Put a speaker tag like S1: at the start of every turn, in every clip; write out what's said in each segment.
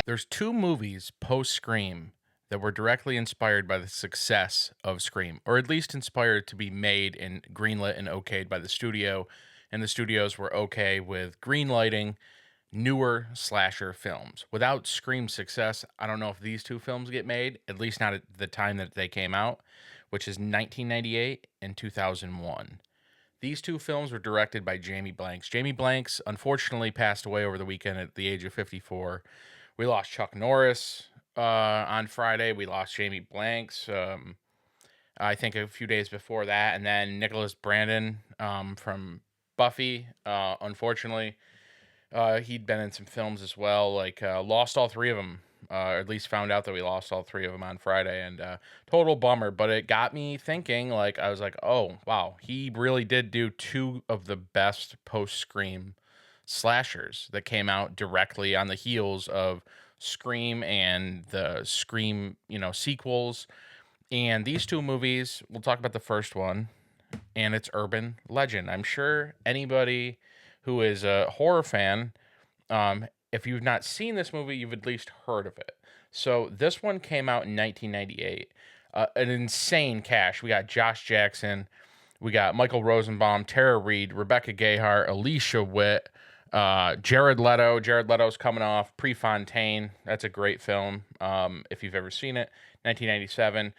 S1: There's two movies post Scream that were directly inspired by the success of Scream, or at least inspired to be made and greenlit and okayed by the studio. And the studios were okay with greenlighting newer slasher films. Without Scream's success, I don't know if these two films get made, at least not at the time that they came out, which is 1998 and 2001. These two films were directed by Jamie Blanks. Jamie Blanks unfortunately passed away over the weekend at the age of 54. We lost Chuck Norris on Friday. We lost Jamie Blanks, I think a few days before that. And then Nicholas Brandon from Buffy, unfortunately. He'd been in some films as well. Lost all three of them. Or at least found out that we lost all three of them on Friday, and total bummer. But it got me thinking. I was like, oh wow, he really did do two of the best post Scream slashers that came out directly on the heels of Scream and the Scream, sequels. And these two movies, we'll talk about the first one, and it's urban legend. I'm sure anybody who is a horror fan, if you've not seen this movie, you've at least heard of it. So this one came out in 1998. An insane cast. We got Josh Jackson, we got Michael Rosenbaum, Tara Reid, Rebecca Gayheart, Alicia Witt, Jared Leto. Jared Leto's coming off Prefontaine. That's a great film. If you've ever seen it, 1997.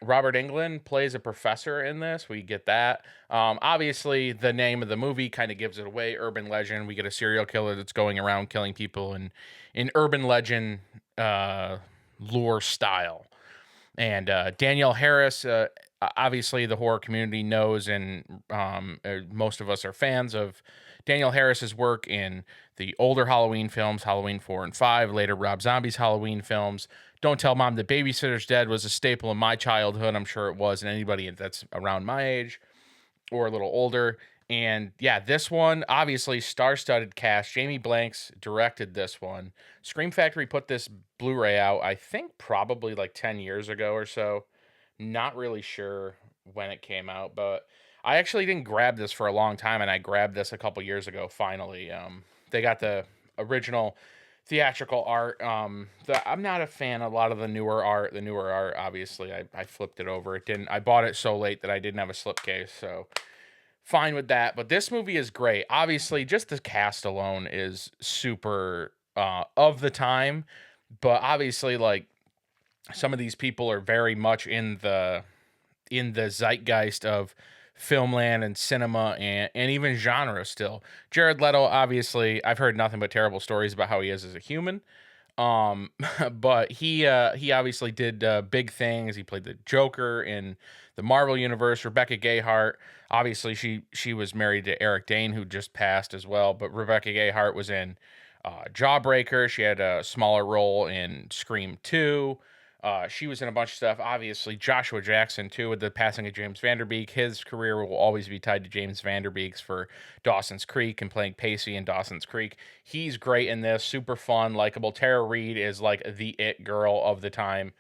S1: Robert Englund plays a professor in this. We get that. Obviously, the name of the movie kind of gives it away. Urban legend. We get a serial killer that's going around killing people in urban legend lore style. And Danielle Harris, obviously, the horror community knows, and most of us are fans of Danielle Harris's work in the older Halloween films, Halloween 4 and 5, later Rob Zombie's Halloween films. Don't Tell Mom the Babysitter's Dead was a staple in my childhood. I'm sure it was, and anybody that's around my age or a little older. And yeah, this one, obviously, star-studded cast. Jamie Blanks directed this one. Scream Factory put this Blu-ray out, I think probably like 10 years ago or so. Not really sure when it came out, but I actually didn't grab this for a long time, and I grabbed this a couple years ago, finally. They got the original theatrical art. I'm not a fan of a lot of the newer art. The newer art, obviously, I flipped it over. I bought it so late that I didn't have a slipcase, so fine with that. But this movie is great. Obviously, just the cast alone is super of the time. But obviously, like, some of these people are very much in the zeitgeist of filmland and cinema and even genre still. Jared Leto, obviously, I've heard nothing but terrible stories about how he is as a human. Um, but he obviously did big things. He played the Joker in the Marvel universe. Rebecca Gayheart, obviously she was married to Eric Dane, who just passed as well. But Rebecca Gayheart was in Jawbreaker. She had a smaller role in Scream 2. She was in a bunch of stuff. Obviously, Joshua Jackson, too, with the passing of James Vanderbeek. His career will always be tied to James Vanderbeek's for Dawson's Creek and playing Pacey in Dawson's Creek. He's great in this. Super fun, likable. Tara Reid is like the it girl of the time.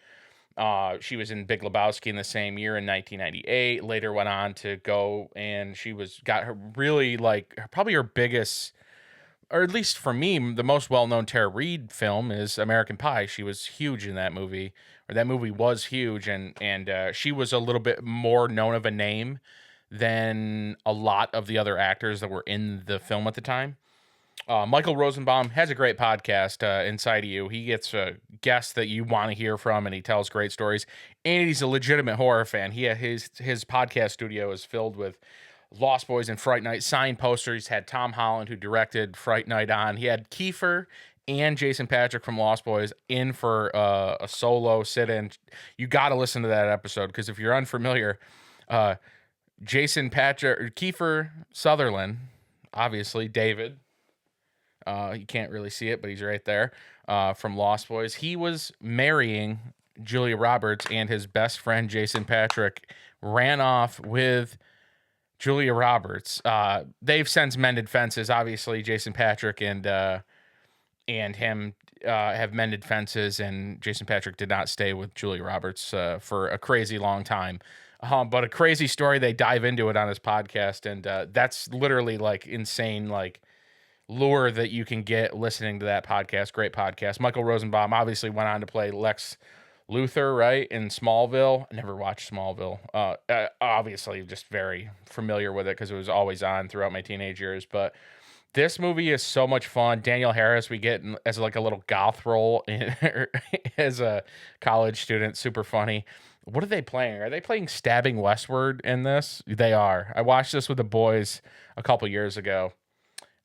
S1: She was in Big Lebowski in the same year in 1998. Later went on to go, and got her really, like, probably her biggest, or at least for me, the most well-known Tara Reid film is American Pie. She was huge in that movie, or that movie was huge, and she was a little bit more known of a name than a lot of the other actors that were in the film at the time. Michael Rosenbaum has a great podcast, Inside of You. He gets guests that you want to hear from, and he tells great stories. And he's a legitimate horror fan. His podcast studio is filled with Lost Boys and Fright Night signed posters. He's had Tom Holland, who directed Fright Night on. He had Kiefer and Jason Patrick from Lost Boys in for a solo sit-in. You got to listen to that episode, because if you're unfamiliar, Jason Patrick, Kiefer Sutherland, obviously David. You can't really see it, but he's right there. From Lost Boys. He was marrying Julia Roberts, and his best friend Jason Patrick ran off with Julia Roberts. They've since mended fences. Obviously, Jason Patrick and him have mended fences, and Jason Patrick did not stay with Julia Roberts for a crazy long time. But a crazy story. They dive into it on his podcast, and that's literally like insane. Like, lure that you can get listening to that podcast. Great podcast. Michael Rosenbaum obviously went on to play Lex Luthor, right, in Smallville. I never watched Smallville. Obviously, just very familiar with it because it was always on throughout my teenage years. But this movie is so much fun. Daniel Harris, we get as like a little goth role as a college student. Super funny. What are they playing? Are they playing Stabbing Westward in this? They are. I watched this with the boys a couple years ago.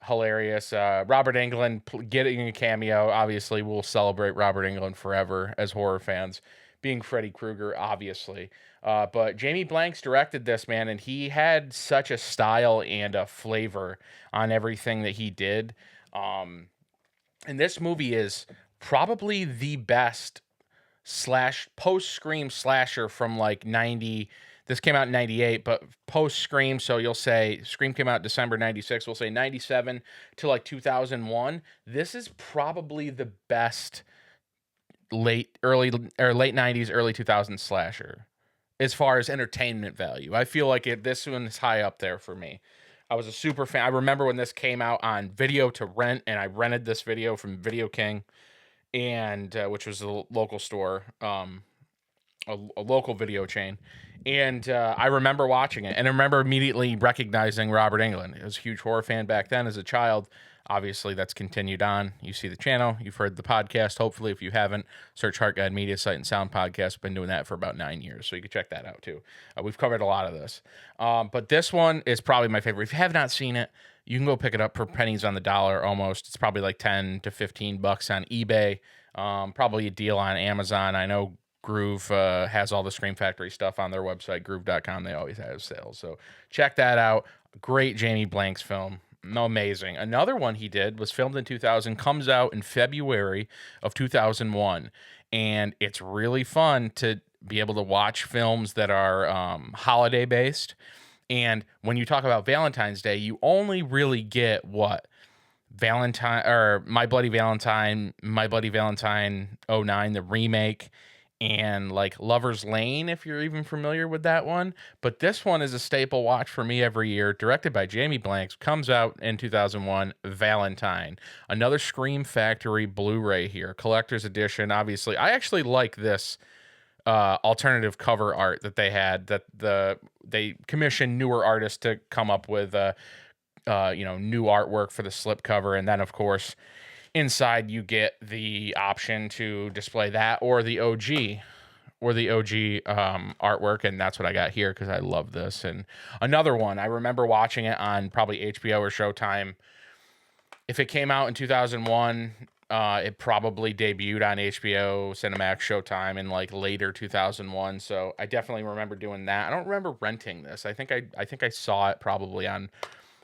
S1: Hilarious. Robert Englund getting a cameo. Obviously, we'll celebrate Robert Englund forever as horror fans, being Freddy Krueger, obviously. But Jamie Blanks directed this, man, and he had such a style and a flavor on everything that he did. And this movie is probably the best slash post Scream slasher from like 90. This came out in 98, but post Scream. So you'll say Scream came out December 96. We'll say 97 to like 2001. This is probably the best late 90s, early 2000s slasher as far as entertainment value. I feel like this one is high up there for me. I was a super fan. I remember when this came out on video to rent, and I rented this video from Video King, and which was a local store, a local video chain. And I remember watching it, and I remember immediately recognizing Robert Englund. I was a huge horror fan back then as a child. Obviously, that's continued on. You see the channel, you've heard the podcast. Hopefully, if you haven't, search Heart Guide Media Site and Sound Podcast. We've been doing that for about 9 years, so you can check that out too. We've covered a lot of this. But this one is probably my favorite. If you have not seen it, you can go pick it up for pennies on the dollar almost. It's probably like 10 to 15 bucks on eBay. Probably a deal on Amazon. I know Groove has all the Scream Factory stuff on their website, groove.com. They always have sales. So check that out. Great Jamie Blanks film. Amazing. Another one he did was filmed in 2000, comes out in February of 2001. And it's really fun to be able to watch films that are holiday based. And when you talk about Valentine's Day, you only really get what? Valentine or My Bloody Valentine, '09, the remake, and like Lover's Lane, if you're even familiar with that one. But this one is a staple watch for me every year. Directed by Jamie Blanks, comes out in 2001. Valentine, another Scream Factory Blu-ray here, collector's edition. Obviously, I actually like this alternative cover art that they had. They commissioned newer artists to come up with new artwork for the slipcover, and then of course inside you get the option to display that or the OG artwork, and that's what I got here because I love this. And another one, I remember watching it on probably HBO or Showtime. If it came out in 2001, it probably debuted on HBO, Cinemax, Showtime in like later 2001. So I definitely remember doing that. I don't remember renting this. I think I saw it probably on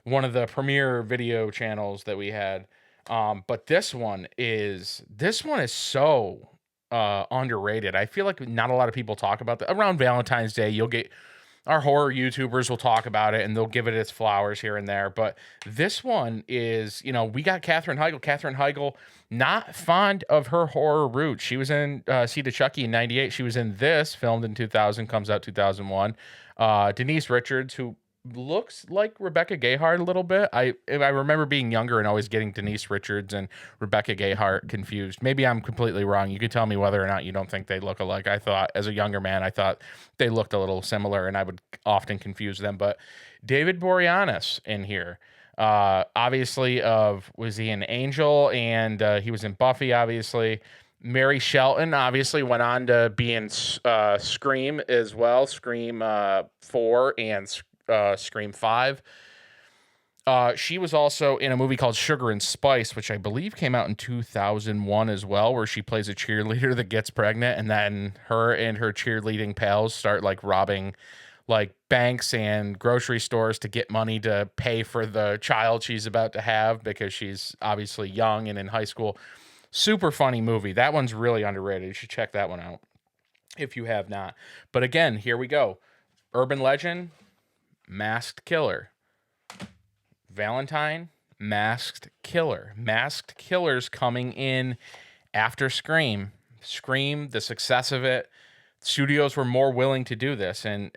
S1: one of the premiere video channels that we had. But this one is so underrated. I feel like not a lot of people talk about that. Around Valentine's Day, you'll get our horror YouTubers will talk about it and they'll give it its flowers here and there. But this one is, we got Katherine Heigl. Katherine Heigl, not fond of her horror roots. She was in Seed of Chucky in 98. She was in this, filmed in 2000, comes out 2001. Denise Richards, who looks like Rebecca Gayheart a little bit. I remember being younger and always getting Denise Richards and Rebecca Gayheart confused. Maybe I'm completely wrong. You could tell me whether or not you don't think they look alike. I thought as a younger man, I thought they looked a little similar and I would often confuse them. But David Boreanaz in here. Obviously was he an Angel, and he was in Buffy, obviously. Mary Shelton obviously went on to be in Scream as well, Scream 4 and Scream 5. She was also in a movie called Sugar and Spice, which I believe came out in 2001 as well, where she plays a cheerleader that gets pregnant, and then her and her cheerleading pals start like robbing like banks and grocery stores to get money to pay for the child she's about to have because she's obviously young and in high school. Super funny movie. That one's really underrated. You should check that one out if you have not. But again, here we go. Urban legend, masked killer. Valentine, masked killer. Masked killers coming in after Scream. Scream, the success of it. Studios were more willing to do this. And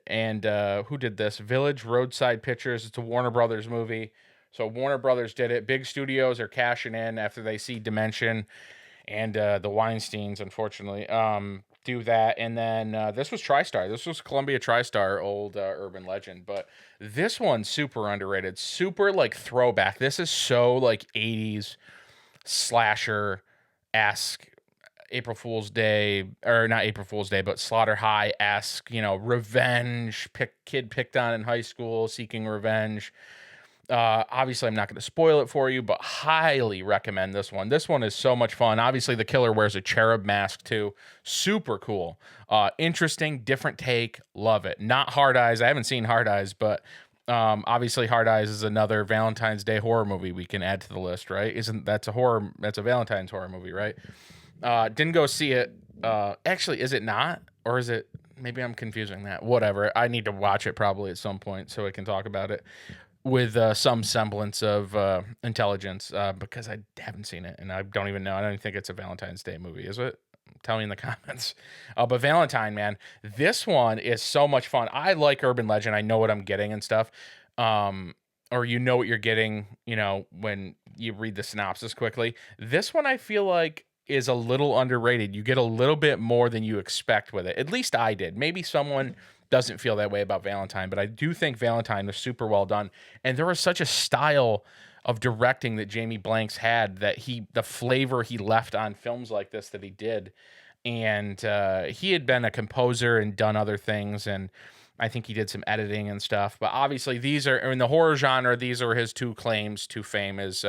S1: who did this? Village Roadside Pictures. It's a Warner Brothers movie. So Warner Brothers did it. Big studios are cashing in after they see Dimension and the Weinsteins, unfortunately, do that. And then this was TriStar. This was Columbia TriStar, old urban legend. But this one's super underrated, super like throwback. This is so like 80s slasher esque. April Fool's Day, or not April Fool's Day, but Slaughter High esque, revenge, kid picked on in high school, seeking revenge. Obviously, I'm not going to spoil it for you, but highly recommend this one. This one is so much fun. Obviously, the killer wears a cherub mask too. Super cool. Interesting, different take. Love it. Not Hard Eyes. I haven't seen Hard Eyes, but obviously, Hard Eyes is another Valentine's Day horror movie we can add to the list, right? That's a Valentine's horror movie, right? Didn't go see it. Actually, is it not? Or is it? Maybe I'm confusing that. Whatever. I need to watch it probably at some point so I can talk about it with some semblance of intelligence because I haven't seen it and I don't even know. I don't even think it's a Valentine's Day movie, is it? Tell me in the comments. But Valentine, man, this one is so much fun. I like urban legend. I know what I'm getting and stuff. Or you know what you're getting, when you read the synopsis quickly. This one I feel like is a little underrated. You get a little bit more than you expect with it. At least I did. Maybe someone doesn't feel that way about Valentine, but I do think Valentine was super well done. And there was such a style of directing that Jamie Blanks had, that the flavor he left on films like this that he did. And he had been a composer and done other things, and I think he did some editing and stuff. But obviously these are, in the horror genre, these are his two claims to fame, is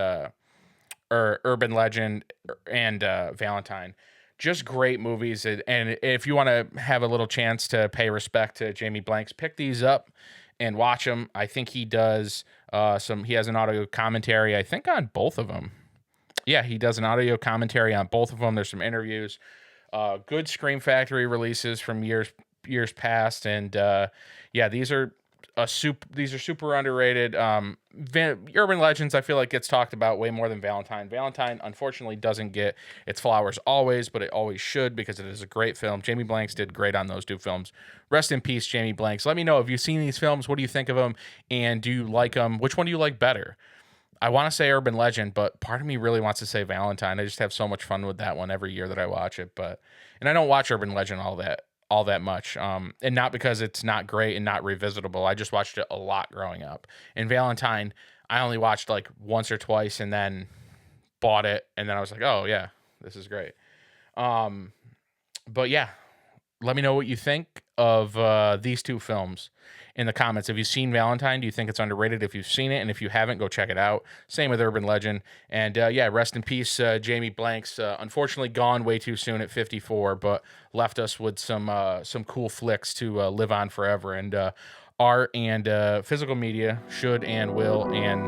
S1: or Urban Legend and Valentine. Just great movies. And if you want to have a little chance to pay respect to Jamie Blanks, pick these up and watch them. I think he does he has an audio commentary, I think, on both of them. Yeah, he does an audio commentary on both of them. There's some interviews. Good Scream Factory releases from years past. And yeah, these are super underrated. Urban Legends, I feel like, gets talked about way more than Valentine. Valentine, unfortunately, doesn't get its flowers always, but it always should, because it is a great film. Jamie Blanks did great on those two films. Rest in peace, Jamie Blanks. Let me know, if you've seen these films, what do you think of them, and do you like them? Which one do you like better? I want to say Urban Legend, but part of me really wants to say Valentine. I just have so much fun with that one every year that I watch it. And I don't watch Urban Legend all that much. And not because it's not great and not revisitable. I just watched it a lot growing up. And Valentine, I only watched like once or twice and then bought it. And then I was like, oh yeah, this is great. But yeah, let me know what you think of these two films in the comments. Have you seen Valentine? Do you think it's underrated? If you've seen it, and if you haven't, go check it out. Same with Urban Legend. And yeah, rest in peace, Jamie Blanks. Unfortunately, gone way too soon at 54, but left us with some cool flicks to live on forever. And art and physical media should and will, and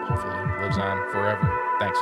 S1: hopefully lives on forever. Thanks.